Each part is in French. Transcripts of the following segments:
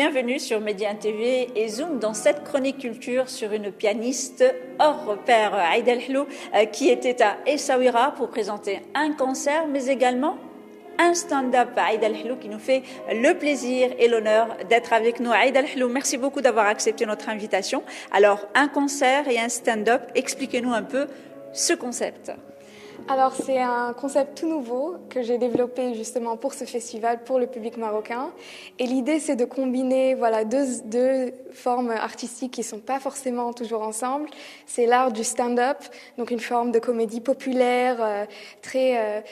Bienvenue sur Média TV et Zoom dans cette chronique culture sur une pianiste hors pair, Aïda El Hlou, qui était à Essaouira pour présenter un concert, mais également un stand-up. Aïda El Hlou qui nous fait le plaisir et l'honneur d'être avec nous. Aïda El Hlou, merci beaucoup d'avoir accepté notre invitation. Alors, un concert et un stand-up, expliquez-nous un peu ce concept. Alors c'est un concept tout nouveau que j'ai développé justement pour ce festival, pour le public marocain. Et l'idée c'est de combiner deux formes artistiques qui sont pas forcément toujours ensemble. C'est l'art du stand-up, donc une forme de comédie populaire très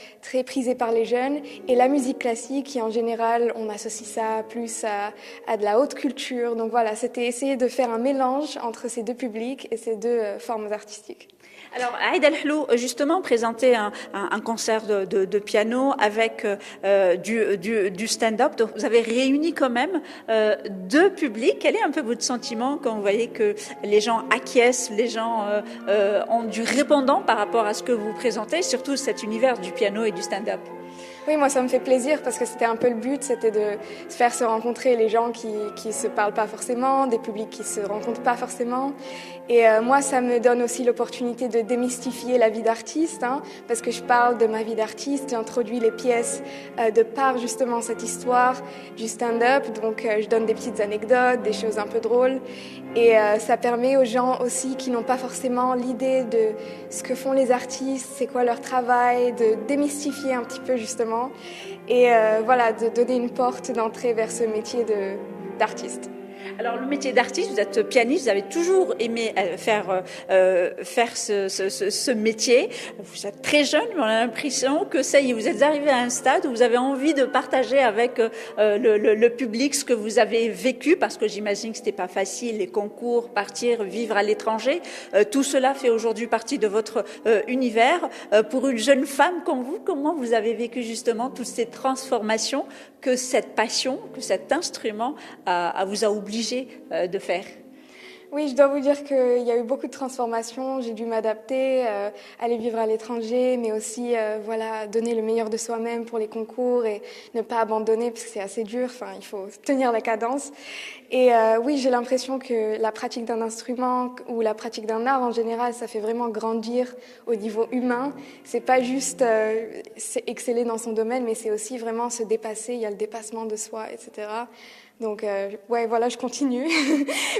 prisée par les jeunes, et la musique classique qui en général on associe ça plus à de la haute culture. Donc voilà, c'était essayer de faire un mélange entre ces deux publics et ces deux formes artistiques. Alors, Aïda El Hlou, justement, présentait un concert de piano avec du stand-up. Donc, vous avez réuni quand même deux publics. Quel est un peu votre sentiment quand vous voyez que les gens acquiescent, les gens ont du répondant par rapport à ce que vous présentez, surtout cet univers du piano et du stand-up? Oui, moi ça me fait plaisir parce que c'était un peu le but, c'était de faire se rencontrer les gens qui se parlent pas forcément, des publics qui se rencontrent pas forcément. Et moi ça me donne aussi l'opportunité de démystifier la vie d'artiste, parce que je parle de ma vie d'artiste, j'introduis les pièces de par justement cette histoire du stand-up. Donc je donne des petites anecdotes, des choses un peu drôles. Et ça permet aux gens aussi qui n'ont pas forcément l'idée de ce que font les artistes, c'est quoi leur travail, de démystifier un petit peu justement. Et de donner une porte d'entrée vers ce métier d'artiste. Alors, le métier d'artiste, vous êtes pianiste, vous avez toujours aimé faire ce métier. Vous êtes très jeune, mais on a l'impression que ça y est, vous êtes arrivé à un stade où vous avez envie de partager avec le public ce que vous avez vécu, parce que j'imagine que c'était pas facile, les concours, partir, vivre à l'étranger. Tout cela fait aujourd'hui partie de votre univers. Pour une jeune femme comme vous, comment vous avez vécu justement toutes ces transformations que cette passion, que cet instrument vous a obligé de faire? Oui, je dois vous dire qu'il y a eu beaucoup de transformations. J'ai dû m'adapter, aller vivre à l'étranger, mais aussi donner le meilleur de soi-même pour les concours et ne pas abandonner parce que c'est assez dur. Enfin, il faut tenir la cadence. Et oui, j'ai l'impression que la pratique d'un instrument ou la pratique d'un art en général, ça fait vraiment grandir au niveau humain. C'est pas juste exceller dans son domaine, mais c'est aussi vraiment se dépasser. Il y a le dépassement de soi, etc. Donc, je continue.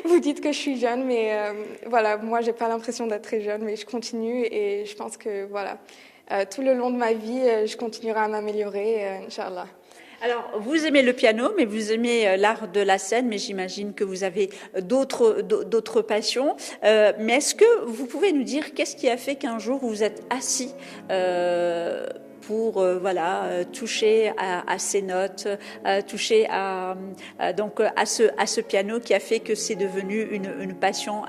Vous dites que je suis jeune, mais moi, j'ai pas l'impression d'être très jeune, mais je continue et je pense que tout le long de ma vie, je continuerai à m'améliorer, Inch'Allah. Alors, vous aimez le piano, mais vous aimez l'art de la scène, mais j'imagine que vous avez d'autres passions. Mais est-ce que vous pouvez nous dire qu'est-ce qui a fait qu'un jour vous êtes assis pour toucher à ces notes, toucher à ce piano qui a fait que c'est devenu une passion.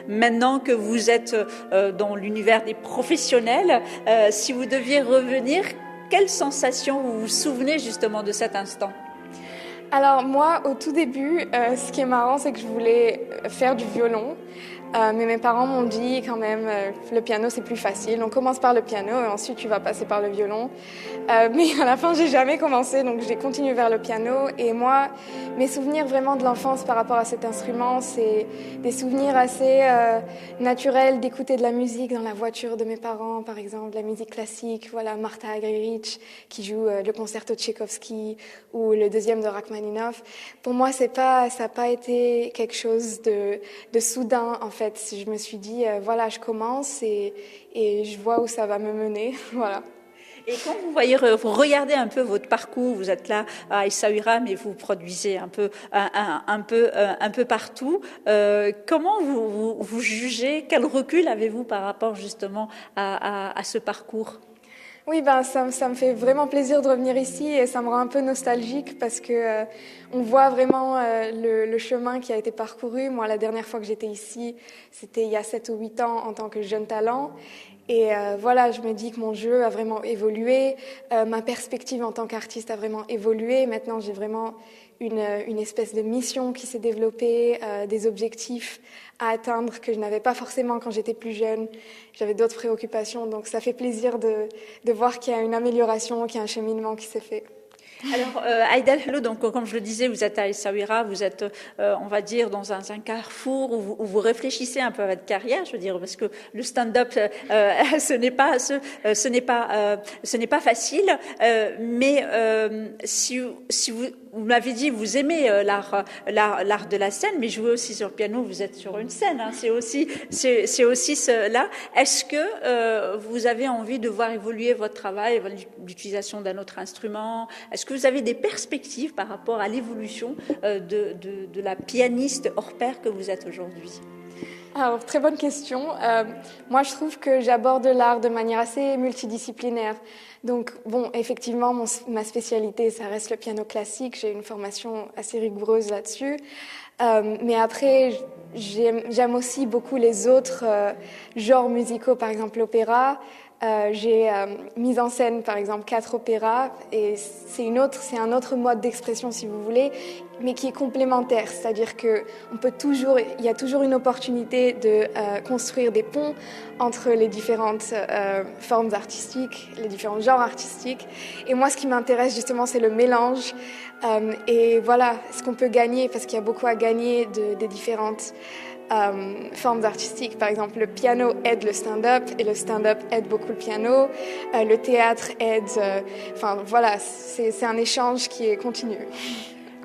Maintenant que vous êtes dans l'univers des professionnels, si vous deviez revenir, quelle sensation vous vous souvenez justement de cet instant? Alors moi, au tout début, ce qui est marrant, c'est que je voulais faire du violon. Mais mes parents m'ont dit quand même, le piano c'est plus facile. On commence par le piano et ensuite tu vas passer par le violon. Mais à la fin, j'ai jamais commencé, donc j'ai continué vers le piano. Et moi, mes souvenirs vraiment de l'enfance par rapport à cet instrument, c'est des souvenirs assez naturels d'écouter de la musique dans la voiture de mes parents, par exemple, la musique classique. Voilà, Martha Argerich qui joue le concerto de Tchaïkovski ou le deuxième de Rachmaninoff. Pour moi, ça n'a pas été quelque chose de soudain. En fait, je me suis dit, je commence et je vois où ça va me mener. Voilà. Et quand vous regardez un peu votre parcours, vous êtes là à Essaouira, mais vous produisez un peu partout. Comment vous jugez? Quel recul avez-vous par rapport justement à ce parcours? Oui, ça me fait vraiment plaisir de revenir ici et ça me rend un peu nostalgique parce que on voit vraiment le chemin qui a été parcouru. Moi, la dernière fois que j'étais ici, c'était il y a 7 ou 8 ans en tant que jeune talent. Et je me dis que mon jeu a vraiment évolué, ma perspective en tant qu'artiste a vraiment évolué. Maintenant, j'ai vraiment une espèce de mission qui s'est développée, des objectifs à atteindre que je n'avais pas forcément quand j'étais plus jeune. J'avais d'autres préoccupations, donc ça fait plaisir de voir qu'il y a une amélioration, qu'il y a un cheminement qui s'est fait. Alors, Aïda Hello, donc comme je le disais, vous êtes à Essaouira, vous êtes, on va dire, dans un carrefour où vous réfléchissez un peu à votre carrière, je veux dire, parce que le stand-up, ce n'est pas facile. Mais si vous m'avez dit, vous aimez l'art de la scène, mais jouer aussi sur le piano, vous êtes sur une scène. Hein, c'est aussi cela. Est-ce que vous avez envie de voir évoluer votre travail, l'utilisation d'un autre instrument? Est-ce que vous avez des perspectives par rapport à l'évolution de la pianiste hors pair que vous êtes aujourd'hui? Alors, très bonne question. Moi, je trouve que j'aborde l'art de manière assez multidisciplinaire. Donc, bon, effectivement, ma spécialité, ça reste le piano classique. J'ai une formation assez rigoureuse là-dessus. Mais après, j'aime aussi beaucoup les autres genres musicaux, par exemple l'opéra. J'ai mis en scène, par exemple, 4 opéras, et c'est un autre mode d'expression, si vous voulez, mais qui est complémentaire. C'est-à-dire que il y a toujours une opportunité de construire des ponts entre les différentes formes artistiques, les différents genres artistiques. Et moi, ce qui m'intéresse justement, c'est le mélange. Et voilà, ce qu'on peut gagner, parce qu'il y a beaucoup à gagner des différentes formes artistiques. Par exemple, le piano aide le stand-up et le stand-up aide beaucoup le piano. Le théâtre aide... Enfin, voilà, c'est un échange qui est continu.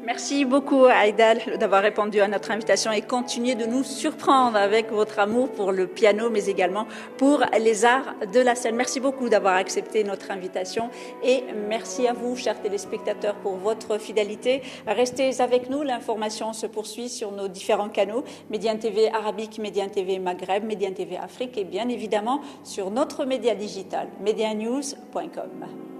Merci beaucoup, Aïda, d'avoir répondu à notre invitation et continuer de nous surprendre avec votre amour pour le piano, mais également pour les arts de la scène. Merci beaucoup d'avoir accepté notre invitation et merci à vous, chers téléspectateurs, pour votre fidélité. Restez avec nous, l'information se poursuit sur nos différents canaux, Médiane TV Arabique, Médiane TV Maghreb, Médiane TV Afrique et bien évidemment sur notre média digital, medianews.com.